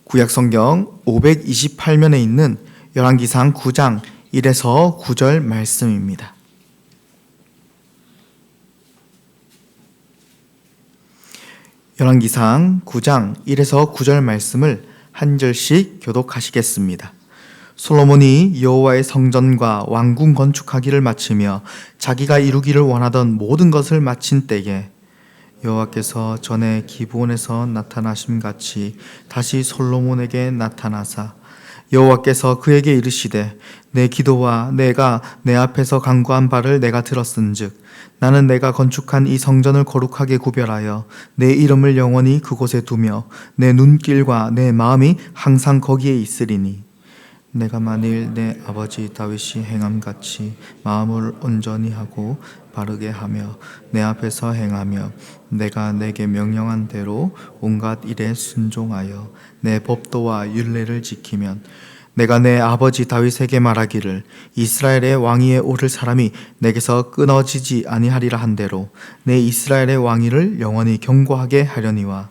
구약성경 528면에 있는 열왕기상 9장 1에서 9절 말씀입니다. 열왕기상 9장 1에서 9절 말씀을 한 절씩 교독하시겠습니다. 솔로몬이 여호와의 성전과 왕궁 건축하기를 마치며 자기가 이루기를 원하던 모든 것을 마친 때에 여호와께서 전에 기브온에서 나타나심 같이 다시 솔로몬에게 나타나사 여호와께서 그에게 이르시되 내 기도와 내가 내 앞에서 간구한 바를 내가 들었은즉 나는 내가 건축한 이 성전을 거룩하게 구별하여 내 이름을 영원히 그곳에 두며 내 눈길과 내 마음이 항상 거기에 있으리니 내가 만일 내 아버지 다윗이 행함같이 마음을 온전히 하고 바르게 하며 내 앞에서 행하며 내가 내게 명령한 대로 온갖 일에 순종하여 내 법도와 율례를 지키면 내가 내 아버지 다윗에게 말하기를 이스라엘의 왕위에 오를 사람이 내게서 끊어지지 아니하리라 한 대로 내 이스라엘의 왕위를 영원히 견고하게 하려니와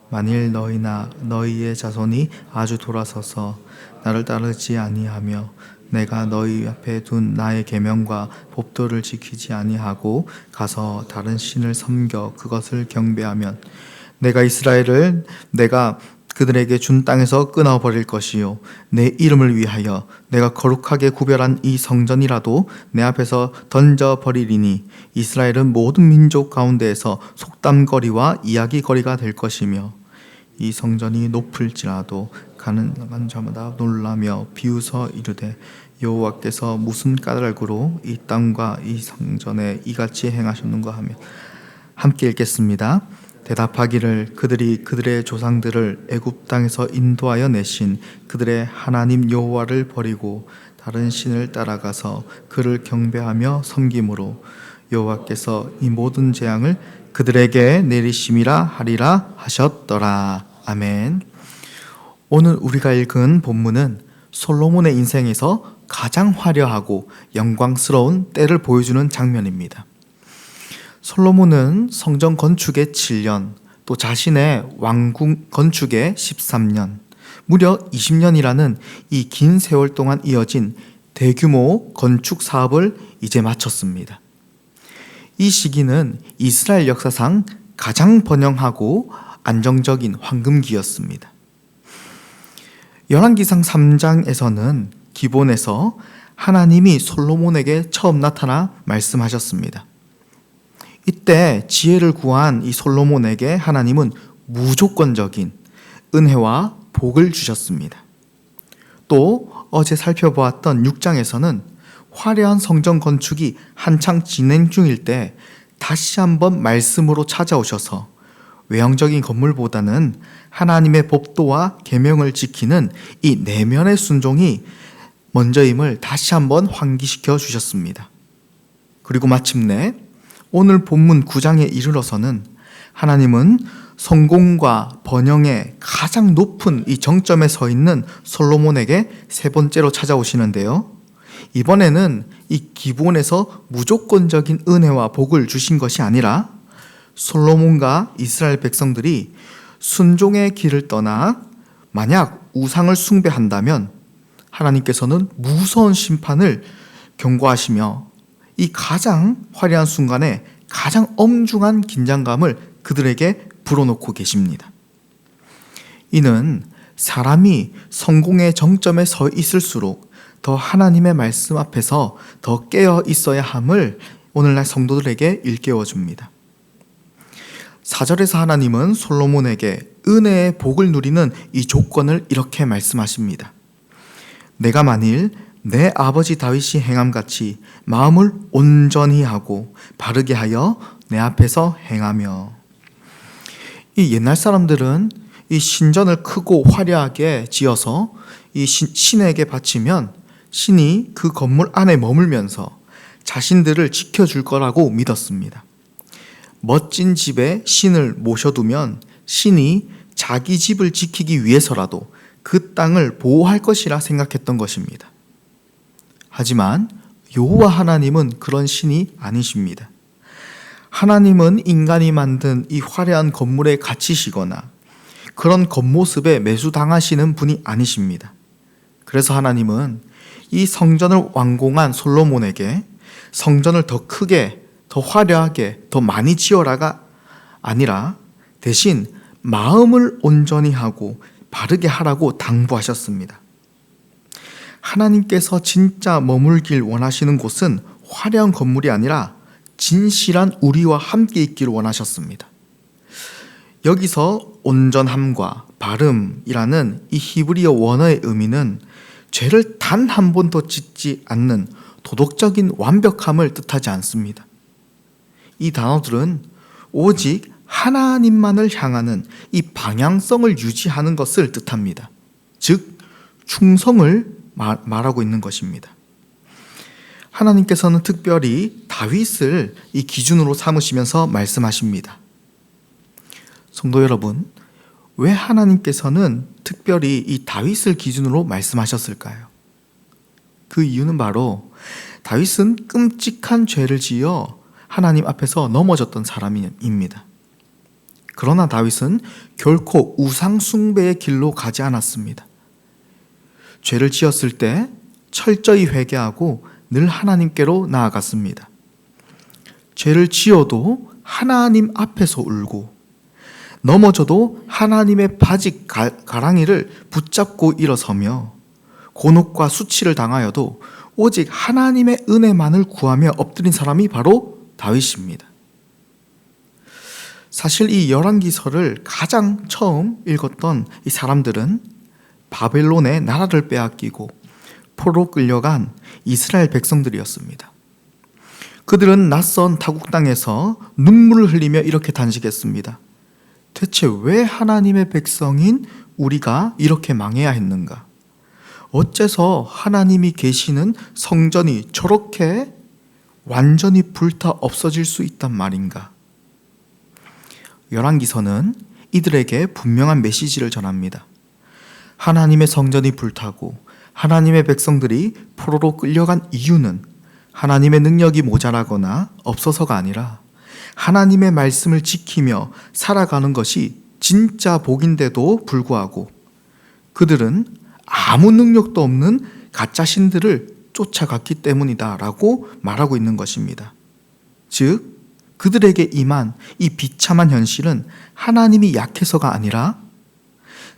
만일 너희나 너희의 자손이 아주 돌아서서 나를 따르지 아니하며 내가 너희 앞에 둔 나의 계명과 법도를 지키지 아니하고 가서 다른 신을 섬겨 그것을 경배하면 내가 이스라엘을 내가 그들에게 준 땅에서 끊어버릴 것이요 내 이름을 위하여 내가 거룩하게 구별한 이 성전이라도 내 앞에서 던져버리리니 이스라엘은 모든 민족 가운데에서 속담거리와 이야기거리가 될 것이며 이 성전이 높을지라도 가는 자마다 놀라며 비웃어 이르되 여호와께서 무슨 까닭으로 이 땅과 이 성전에 이같이 행하셨는가 하며 함께 읽겠습니다. 대답하기를 그들이 그들의 조상들을 애굽 땅에서 인도하여 내신 그들의 하나님 여호와를 버리고 다른 신을 따라가서 그를 경배하며 섬김으로 여호와께서 이 모든 재앙을 그들에게 내리심이라 하리라 하셨더라. 아멘. 오늘 우리가 읽은 본문은 솔로몬의 인생에서 가장 화려하고 영광스러운 때를 보여주는 장면입니다. 솔로몬은 성전 건축에 7년, 또 자신의 왕궁 건축에 13년, 무려 20년이라는 이 긴 세월 동안 이어진 대규모 건축 사업을 이제 마쳤습니다. 이 시기는 이스라엘 역사상 가장 번영하고 안정적인 황금기였습니다. 열왕기상 3장에서는 기본에서 하나님이 솔로몬에게 처음 나타나 말씀하셨습니다. 이때 지혜를 구한 이 솔로몬에게 하나님은 무조건적인 은혜와 복을 주셨습니다. 또 어제 살펴보았던 6장에서는 화려한 성전 건축이 한창 진행 중일 때 다시 한번 말씀으로 찾아오셔서 외형적인 건물보다는 하나님의 법도와 계명을 지키는 이 내면의 순종이 먼저임을 다시 한번 환기시켜 주셨습니다. 그리고 마침내 오늘 본문 9장에 이르러서는 하나님은 성공과 번영의 가장 높은 이 정점에 서 있는 솔로몬에게 세 번째로 찾아오시는데요. 이번에는 이 기본에서 무조건적인 은혜와 복을 주신 것이 아니라 솔로몬과 이스라엘 백성들이 순종의 길을 떠나 만약 우상을 숭배한다면 하나님께서는 무서운 심판을 경고하시며 이 가장 화려한 순간에 가장 엄중한 긴장감을 그들에게 불어넣고 계십니다. 이는 사람이 성공의 정점에 서 있을수록 더 하나님의 말씀 앞에서 더 깨어 있어야 함을 오늘날 성도들에게 일깨워 줍니다. 4절에서 하나님은 솔로몬에게 은혜의 복을 누리는 이 조건을 이렇게 말씀하십니다. 내가 만일 내 아버지 다윗이 행함같이 마음을 온전히 하고 바르게 하여 내 앞에서 행하며. 이 옛날 사람들은 이 신전을 크고 화려하게 지어서 이 신에게 바치면 신이 그 건물 안에 머물면서 자신들을 지켜줄 거라고 믿었습니다. 멋진 집에 신을 모셔두면 신이 자기 집을 지키기 위해서라도 그 땅을 보호할 것이라 생각했던 것입니다. 하지만 여호와 하나님은 그런 신이 아니십니다. 하나님은 인간이 만든 이 화려한 건물에 갇히시거나 그런 겉모습에 매수당하시는 분이 아니십니다. 그래서 하나님은 이 성전을 완공한 솔로몬에게 성전을 더 크게, 더 화려하게, 더 많이 지어라가 아니라 대신 마음을 온전히 하고 바르게 하라고 당부하셨습니다. 하나님께서 진짜 머물길 원하시는 곳은 화려한 건물이 아니라 진실한 우리와 함께 있기를 원하셨습니다. 여기서 온전함과 바름이라는 이 히브리어 원어의 의미는 죄를 단 한 번도 짓지 않는 도덕적인 완벽함을 뜻하지 않습니다. 이 단어들은 오직 하나님만을 향하는 이 방향성을 유지하는 것을 뜻합니다. 즉, 충성을 말하고 있는 것입니다. 하나님께서는 특별히 다윗을 이 기준으로 삼으시면서 말씀하십니다. 성도 여러분, 왜 하나님께서는 특별히 이 다윗을 기준으로 말씀하셨을까요? 그 이유는 바로 다윗은 끔찍한 죄를 지어 하나님 앞에서 넘어졌던 사람입니다. 그러나 다윗은 결코 우상 숭배의 길로 가지 않았습니다. 죄를 지었을 때 철저히 회개하고 늘 하나님께로 나아갔습니다. 죄를 지어도 하나님 앞에서 울고 넘어져도 하나님의 바지 가랑이를 붙잡고 일어서며 곤혹과 수치를 당하여도 오직 하나님의 은혜만을 구하며 엎드린 사람이 바로 다윗입니다. 사실 이 열왕기서를 가장 처음 읽었던 이 사람들은 바벨론의 나라를 빼앗기고 포로 끌려간 이스라엘 백성들이었습니다. 그들은 낯선 타국 땅에서 눈물을 흘리며 이렇게 단식했습니다. 대체 왜 하나님의 백성인 우리가 이렇게 망해야 했는가? 어째서 하나님이 계시는 성전이 저렇게 완전히 불타 없어질 수 있단 말인가? 열왕기서는 이들에게 분명한 메시지를 전합니다. 하나님의 성전이 불타고 하나님의 백성들이 포로로 끌려간 이유는 하나님의 능력이 모자라거나 없어서가 아니라 하나님의 말씀을 지키며 살아가는 것이 진짜 복인데도 불구하고 그들은 아무 능력도 없는 가짜 신들을 쫓아갔기 때문이다라고 말하고 있는 것입니다. 즉, 그들에게 임한 이 비참한 현실은 하나님이 약해서가 아니라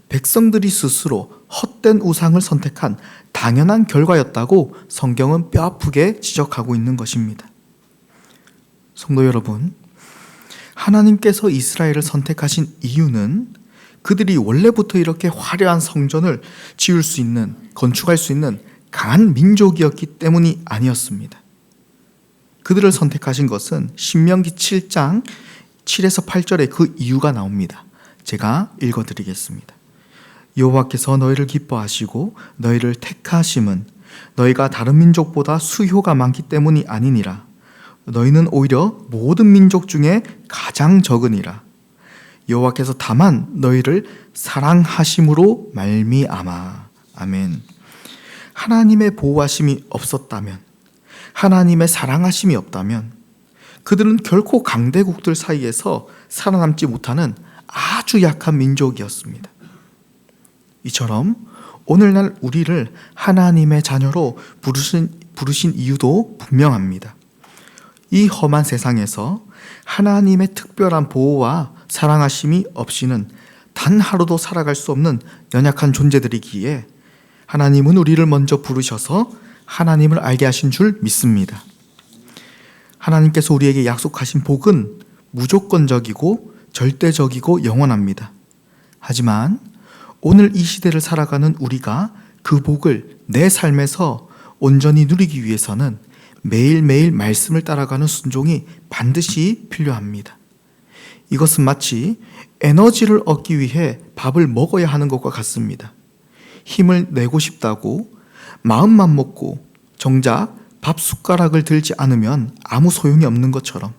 백성들이 스스로 헛된 우상을 선택한 당연한 결과였다고 성경은 뼈아프게 지적하고 있는 것입니다. 성도 여러분, 하나님께서 이스라엘을 선택하신 이유는 그들이 원래부터 이렇게 화려한 성전을 지을 수 있는, 건축할 수 있는 강한 민족이었기 때문이 아니었습니다. 그들을 선택하신 것은 신명기 7장 7에서 8절에 그 이유가 나옵니다. 제가 읽어드리겠습니다. 여호와께서 너희를 기뻐하시고 너희를 택하심은 너희가 다른 민족보다 수효가 많기 때문이 아니니라. 너희는 오히려 모든 민족 중에 가장 적으니라. 여호와께서 다만 너희를 사랑하심으로 말미암아. 아멘. 하나님의 보호하심이 없었다면, 하나님의 사랑하심이 없다면 그들은 결코 강대국들 사이에서 살아남지 못하는 아주 약한 민족이었습니다. 이처럼 오늘날 우리를 하나님의 자녀로 부르신 이유도 분명합니다. 이 험한 세상에서 하나님의 특별한 보호와 사랑하심이 없이는 단 하루도 살아갈 수 없는 연약한 존재들이기에 하나님은 우리를 먼저 부르셔서 하나님을 알게 하신 줄 믿습니다. 하나님께서 우리에게 약속하신 복은 무조건적이고 절대적이고 영원합니다. 하지만 오늘 이 시대를 살아가는 우리가 그 복을 내 삶에서 온전히 누리기 위해서는 매일매일 말씀을 따라가는 순종이 반드시 필요합니다. 이것은 마치 에너지를 얻기 위해 밥을 먹어야 하는 것과 같습니다. 힘을 내고 싶다고 마음만 먹고 정작 밥 숟가락을 들지 않으면 아무 소용이 없는 것처럼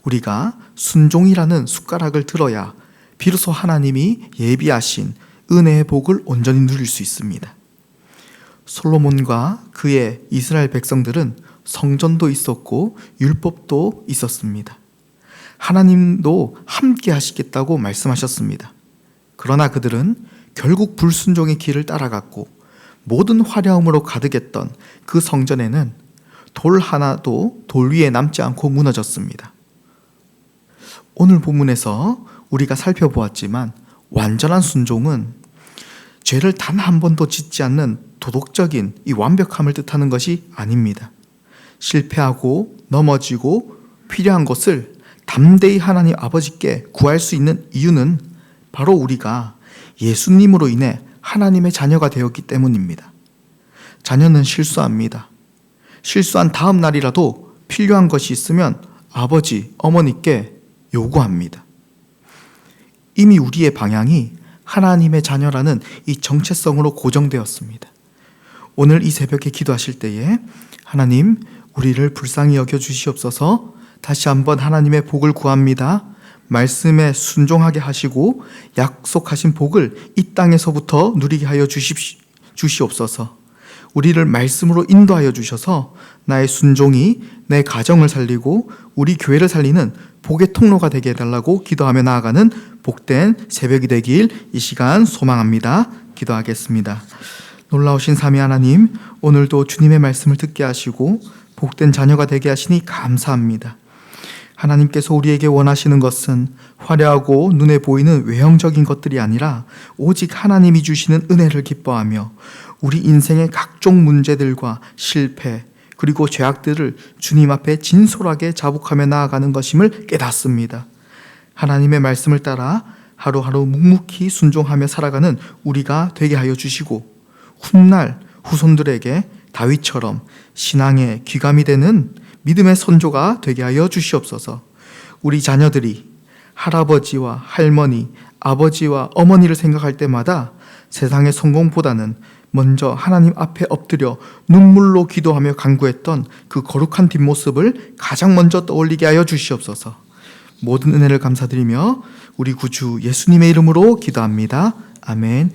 우리가 순종이라는 숟가락을 들어야 비로소 하나님이 예비하신 은혜의 복을 온전히 누릴 수 있습니다. 솔로몬과 그의 이스라엘 백성들은 성전도 있었고 율법도 있었습니다. 하나님도 함께 하시겠다고 말씀하셨습니다. 그러나 그들은 결국 불순종의 길을 따라갔고 모든 화려함으로 가득했던 그 성전에는 돌 하나도 돌 위에 남지 않고 무너졌습니다. 오늘 본문에서 우리가 살펴보았지만 완전한 순종은 죄를 단 한 번도 짓지 않는 도덕적인 이 완벽함을 뜻하는 것이 아닙니다. 실패하고 넘어지고 필요한 것을 담대히 하나님 아버지께 구할 수 있는 이유는 바로 우리가 예수님으로 인해 하나님의 자녀가 되었기 때문입니다. 자녀는 실수합니다. 실수한 다음 날이라도 필요한 것이 있으면 아버지, 어머니께 요구합니다. 이미 우리의 방향이 하나님의 자녀라는 이 정체성으로 고정되었습니다. 오늘 이 새벽에 기도하실 때에 하나님, 우리를 불쌍히 여겨 주시옵소서. 다시 한번 하나님의 복을 구합니다. 말씀에 순종하게 하시고 약속하신 복을 이 땅에서부터 누리게 하여 주시옵소서. 우리를 말씀으로 인도하여 주셔서 나의 순종이 내 가정을 살리고 우리 교회를 살리는 복의 통로가 되게 해달라고 기도하며 나아가는 복된 새벽이 되길 이 시간 소망합니다. 기도하겠습니다. 놀라우신 삼위 하나님, 오늘도 주님의 말씀을 듣게 하시고 복된 자녀가 되게 하시니 감사합니다. 하나님께서 우리에게 원하시는 것은 화려하고 눈에 보이는 외형적인 것들이 아니라 오직 하나님이 주시는 은혜를 기뻐하며 우리 인생의 각종 문제들과 실패 그리고 죄악들을 주님 앞에 진솔하게 자복하며 나아가는 것임을 깨닫습니다. 하나님의 말씀을 따라 하루하루 묵묵히 순종하며 살아가는 우리가 되게 하여 주시고 훗날 후손들에게 다윗처럼 신앙의 귀감이 되는 믿음의 선조가 되게 하여 주시옵소서. 우리 자녀들이 할아버지와 할머니, 아버지와 어머니를 생각할 때마다 세상의 성공보다는 먼저 하나님 앞에 엎드려 눈물로 기도하며 간구했던 그 거룩한 뒷모습을 가장 먼저 떠올리게 하여 주시옵소서. 모든 은혜를 감사드리며 우리 구주 예수님의 이름으로 기도합니다. 아멘.